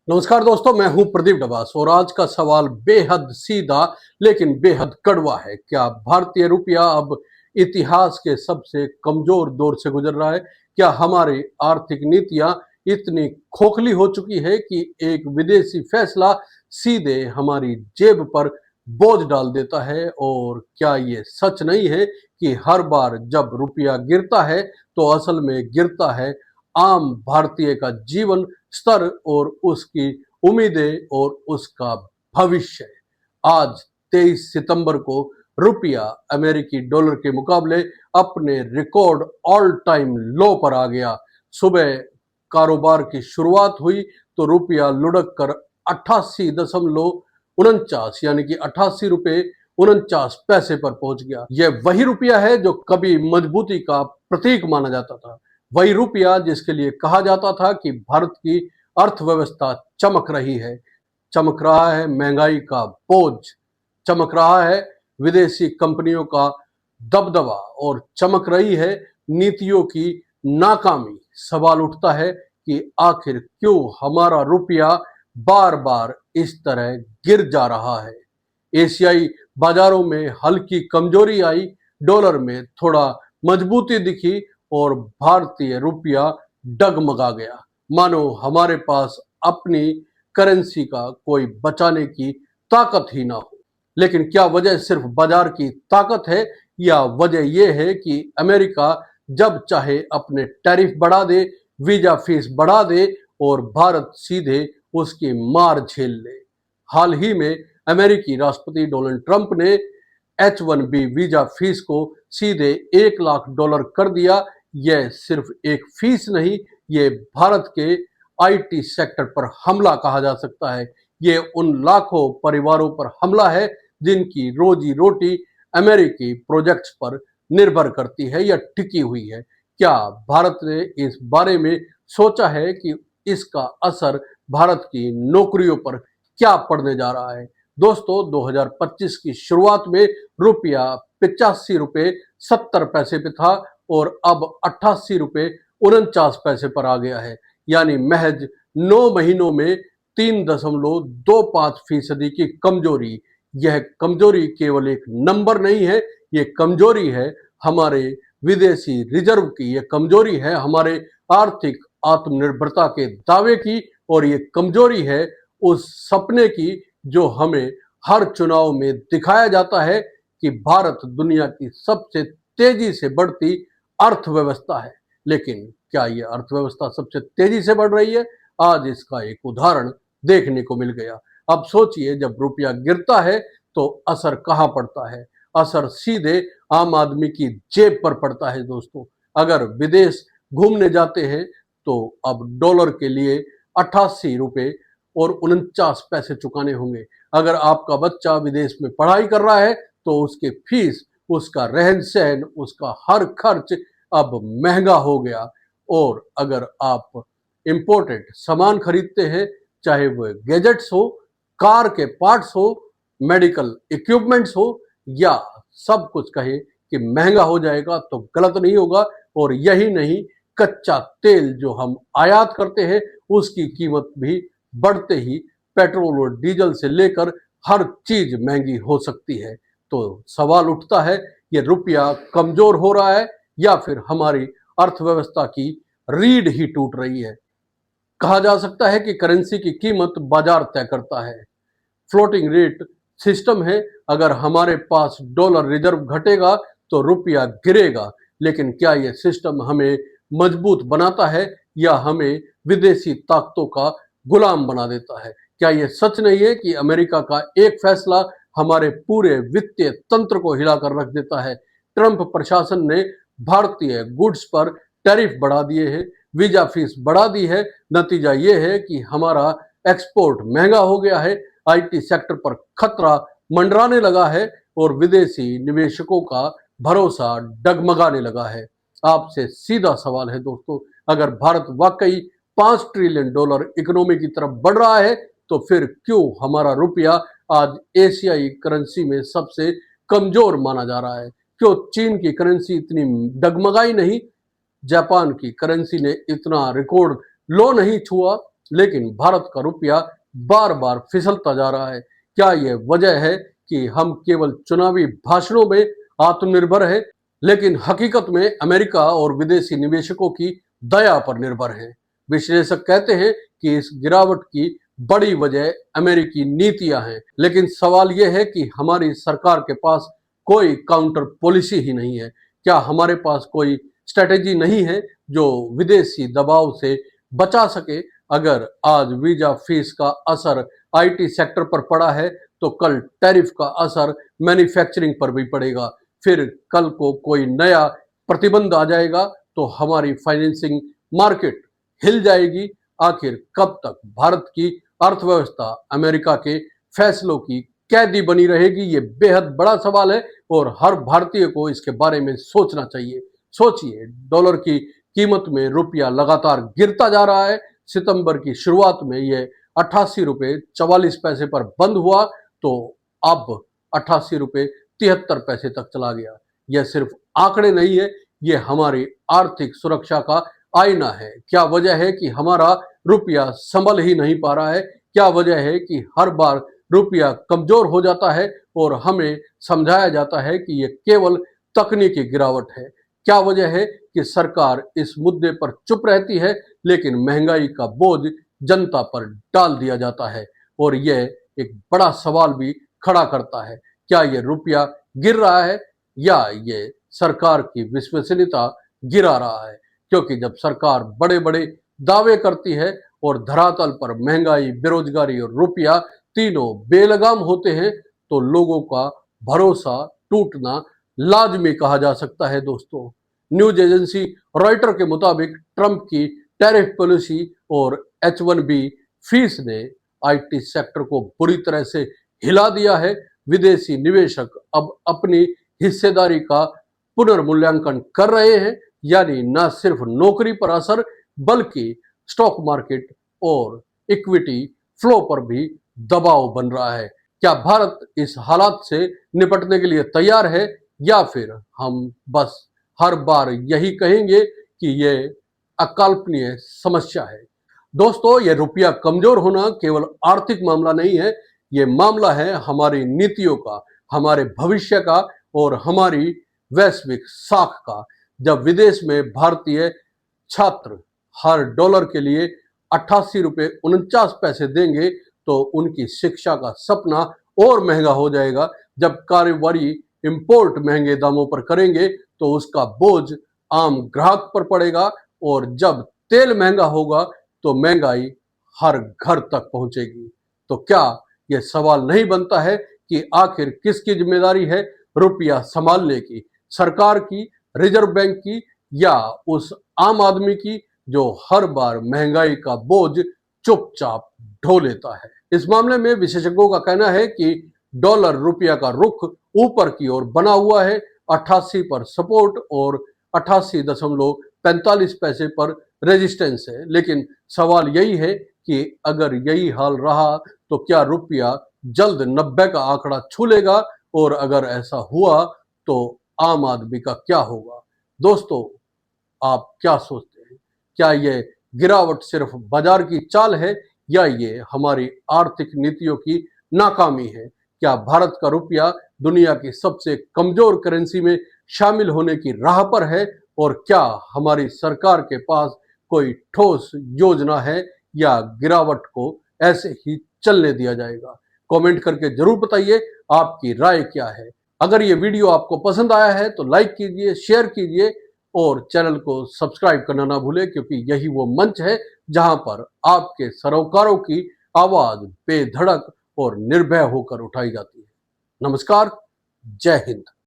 नमस्कार दोस्तों, मैं हूं प्रदीप डबास और आज का सवाल बेहद सीधा लेकिन बेहद कड़वा है। क्या भारतीय रुपया अब इतिहास के सबसे कमजोर दौर से गुजर रहा है? क्या हमारी आर्थिक नीतियां इतनी खोखली हो चुकी है कि एक विदेशी फैसला सीधे हमारी जेब पर बोझ डाल देता है? और क्या ये सच नहीं है कि हर बार जब रुपया गिरता है तो असल में गिरता है आम भारतीय का जीवन स्तर और उसकी उम्मीदें और उसका भविष्य? आज 23 सितंबर को रुपया अमेरिकी डॉलर के मुकाबले अपने रिकॉर्ड ऑल टाइम लो पर आ गया। सुबह कारोबार की शुरुआत हुई तो रुपया लुढ़क कर 88.49 यानी कि 88 रुपए 49 पैसे पर पहुंच गया। यह वही रुपया है जो कभी मजबूती का प्रतीक माना जाता था, वही रुपया जिसके लिए कहा जाता था कि भारत की अर्थव्यवस्था चमक रही है, चमक रहा है महंगाई का बोझ, चमक रहा है विदेशी कंपनियों का दबदबा और चमक रही है नीतियों की नाकामी। सवाल उठता है कि आखिर क्यों हमारा रुपया बार बार इस तरह गिर जा रहा है? एशियाई बाजारों में हल्की कमजोरी आई, डॉलर में थोड़ा मजबूती दिखी और भारतीय रुपया डगमगा गया, मानो हमारे पास अपनी करेंसी का कोई बचाने की ताकत ही ना हो। लेकिन क्या वजह सिर्फ बाजार की ताकत है या वजह यह है कि अमेरिका जब चाहे अपने टैरिफ बढ़ा दे, वीजा फीस बढ़ा दे और भारत सीधे उसकी मार झेल ले? हाल ही में अमेरिकी राष्ट्रपति डोनाल्ड ट्रंप ने H1B वीजा फीस को सीधे $1 लाख कर दिया। यह सिर्फ एक फीस नहीं, ये भारत के आईटी सेक्टर पर हमला कहा जा सकता है। ये उन लाखों परिवारों पर हमला है जिनकी रोजी रोटी अमेरिकी प्रोजेक्ट्स पर निर्भर करती है या टिकी हुई है। क्या भारत ने इस बारे में सोचा है कि इसका असर भारत की नौकरियों पर क्या पड़ने जा रहा है? दोस्तों, 2025 की शुरुआत में रुपया 85 रुपए 70 पैसे पे था और अब 88 रुपए 49 पैसे पर आ गया है, यानी महज 9 महीनों में 3.25% की कमजोरी। यह कमजोरी केवल एक नंबर नहीं है, ये कमजोरी है हमारे विदेशी रिजर्व की, ये कमजोरी है हमारे आर्थिक आत्मनिर्भरता के दावे की, और ये कमजोरी है उस सपने की जो हमें हर चुनाव में दिखाया जाता है कि भारत दुनिया की सबसे तेजी से बढ़ती अर्थव्यवस्था है। लेकिन क्या यह अर्थव्यवस्था सबसे तेजी से बढ़ रही है? आज इसका एक उदाहरण देखने को मिल गया। अब सोचिए, जब रुपया गिरता है तो असर कहां पड़ता है? असर सीधे आम आदमी की जेब पर पड़ता है। दोस्तों, अगर विदेश घूमने जाते हैं तो अब डॉलर के लिए 88 रुपए 49 पैसे चुकाने होंगे। अगर आपका बच्चा विदेश में पढ़ाई कर रहा है तो उसके फीस, उसका रहन सहन, उसका हर खर्च अब महंगा हो गया। और अगर आप इंपोर्टेड सामान खरीदते हैं, चाहे वह गैजेट्स हो, कार के पार्ट्स हो, मेडिकल इक्विपमेंट्स हो, या सब कुछ कहे कि महंगा हो जाएगा तो गलत नहीं होगा। और यही नहीं, कच्चा तेल जो हम आयात करते हैं उसकी कीमत भी बढ़ते ही पेट्रोल और डीजल से लेकर हर चीज महंगी हो सकती है। तो सवाल उठता है, ये रुपया कमजोर हो रहा है या फिर हमारी अर्थव्यवस्था की रीढ़ ही टूट रही है? कहा जा सकता है कि करेंसी की कीमत बाजार तय करता है, फ्लोटिंग रेट सिस्टम है। अगर हमारे पास डॉलर रिजर्व घटेगा तो रुपया गिरेगा। लेकिन क्या यह सिस्टम हमें मजबूत बनाता है या हमें विदेशी ताकतों का गुलाम बना देता है? क्या यह सच नहीं है कि अमेरिका का एक फैसला हमारे पूरे वित्तीय तंत्र को हिलाकर रख देता है? ट्रंप प्रशासन ने भारतीय गुड्स पर टैरिफ बढ़ा दिए हैं, वीजा फीस बढ़ा दी है। नतीजा यह है कि हमारा एक्सपोर्ट महंगा हो गया है, आईटी सेक्टर पर खतरा मंडराने लगा है और विदेशी निवेशकों का भरोसा डगमगाने लगा है। आपसे सीधा सवाल है दोस्तों, अगर भारत वाकई $5 ट्रिलियन इकोनॉमी की तरफ बढ़ रहा है तो फिर क्यों हमारा रुपया आज एशियाई करेंसी में सबसे कमजोर माना जा रहा है? क्यों चीन की करेंसी इतनी डगमगाई नहीं, जापान की करेंसी ने इतना रिकॉर्ड लो नहीं छुआ? लेकिन भारत का रुपया बार बार फिसलता जा रहा है। क्या यह वजह है कि हम केवल चुनावी भाषणों में आत्मनिर्भर है, लेकिन हकीकत में अमेरिका और विदेशी निवेशकों की दया पर निर्भर है? विश्लेषक कहते हैं कि इस गिरावट की बड़ी वजह अमेरिकी नीतियां हैं, लेकिन सवाल यह है कि हमारी सरकार के पास कोई काउंटर पॉलिसी ही नहीं है। क्या हमारे पास कोई स्ट्रेटेजी नहीं है जो विदेशी दबाव से बचा सके? अगर आज वीजा फीस का असर आईटी सेक्टर पर पड़ा है, तो कल टैरिफ का असर मैन्युफैक्चरिंग पर भी पड़ेगा। फिर कल को कोई नया प्रतिबंध आ जाएगा तो हमारी फाइनेंसिंग मार्केट हिल जाएगी। आखिर कब तक भारत की अर्थव्यवस्था अमेरिका के फैसलों की कैदी बनी रहेगी? ये बेहद बड़ा सवाल है और हर भारतीय को इसके बारे में सोचना चाहिए। सोचिए, डॉलर की कीमत में रुपया लगातार गिरता जा रहा है। सितंबर की शुरुआत में यह 88 रुपये 44 पैसे पर बंद हुआ, तो अब 88 रुपये 73 पैसे तक चला गया। यह सिर्फ आंकड़े नहीं है, यह हमारी आर्थिक सुरक्षा का आईना है। क्या वजह है कि हमारा रुपया संभल ही नहीं पा रहा है? क्या वजह है कि हर बार रुपया कमजोर हो जाता है और हमें समझाया जाता है कि यह केवल तकनीकी गिरावट है? क्या वजह है कि सरकार इस मुद्दे पर चुप रहती है, लेकिन महंगाई का बोझ जनता पर डाल दिया जाता है? और यह एक बड़ा सवाल भी खड़ा करता है, क्या यह रुपया गिर रहा है या ये सरकार की विश्वसनीयता गिरा रहा है? क्योंकि जब सरकार बड़े बड़े दावे करती है और धरातल पर महंगाई, बेरोजगारी और रुपया तीनों बेलगाम होते हैं, तो लोगों का भरोसा टूटना लाजमी कहा जा सकता है। दोस्तों, न्यूज एजेंसी रॉयटर के मुताबिक ट्रंप की टैरिफ पॉलिसी और H1B फीस ने आईटी सेक्टर को बुरी तरह से हिला दिया है। विदेशी निवेशक अब अपनी हिस्सेदारी का पुनर्मूल्यांकन कर रहे हैं, यानी न सिर्फ नौकरी पर असर, बल्कि स्टॉक मार्केट और इक्विटी फ्लो पर भी दबाव बन रहा है। क्या भारत इस हालात से निपटने के लिए तैयार है, या फिर हम बस हर बार यही कहेंगे कि यह अकल्पनीय समस्या है? दोस्तों, यह रुपया कमजोर होना केवल आर्थिक मामला नहीं है, यह मामला है हमारी नीतियों का, हमारे भविष्य का और हमारी वैश्विक साख का। जब विदेश में भारतीय छात्र हर डॉलर के लिए 88 रुपये 49 पैसे देंगे, तो उनकी शिक्षा का सपना और महंगा हो जाएगा। जब कारोबारी इंपोर्ट महंगे दामों पर करेंगे, तो उसका बोझ आम ग्राहक पर पड़ेगा, और जब तेल महंगा होगा, तो महंगाई हर घर तक पहुंचेगी। तो क्या यह सवाल नहीं बनता है कि आखिर किसकी जिम्मेदारी है रुपया संभालने की? सरकार की, रिजर्व बैंक की, या उस आम आदमी की जो हर बार महंगाई का बोझ चुपचाप ढो लेता है? इस मामले में विशेषज्ञों का कहना है कि डॉलर रुपया का रुख ऊपर की ओर बना हुआ है। 88 पर सपोर्ट और 88.45 पर रेजिस्टेंस है। लेकिन सवाल यही है कि अगर यही हाल रहा, तो क्या रुपया जल्द 90 का आंकड़ा छू लेगा? और अगर ऐसा हुआ, तो आम आदमी का क्या होगा? दोस्तों, आप क्या सोचते हैं? क्या यह गिरावट सिर्फ बाजार की चाल है, या ये हमारी आर्थिक नीतियों की नाकामी है? क्या भारत का रुपया दुनिया की सबसे कमजोर करेंसी में शामिल होने की राह पर है? और क्या हमारी सरकार के पास कोई ठोस योजना है, या गिरावट को ऐसे ही चलने दिया जाएगा? कमेंट करके जरूर बताइए आपकी राय क्या है। अगर ये वीडियो आपको पसंद आया है तो लाइक कीजिए, शेयर कीजिए और चैनल को सब्सक्राइब करना ना भूलें, क्योंकि यही वो मंच है जहां पर आपके सरोकारों की आवाज बेधड़क और निर्भय होकर उठाई जाती है। नमस्कार, जय हिंद।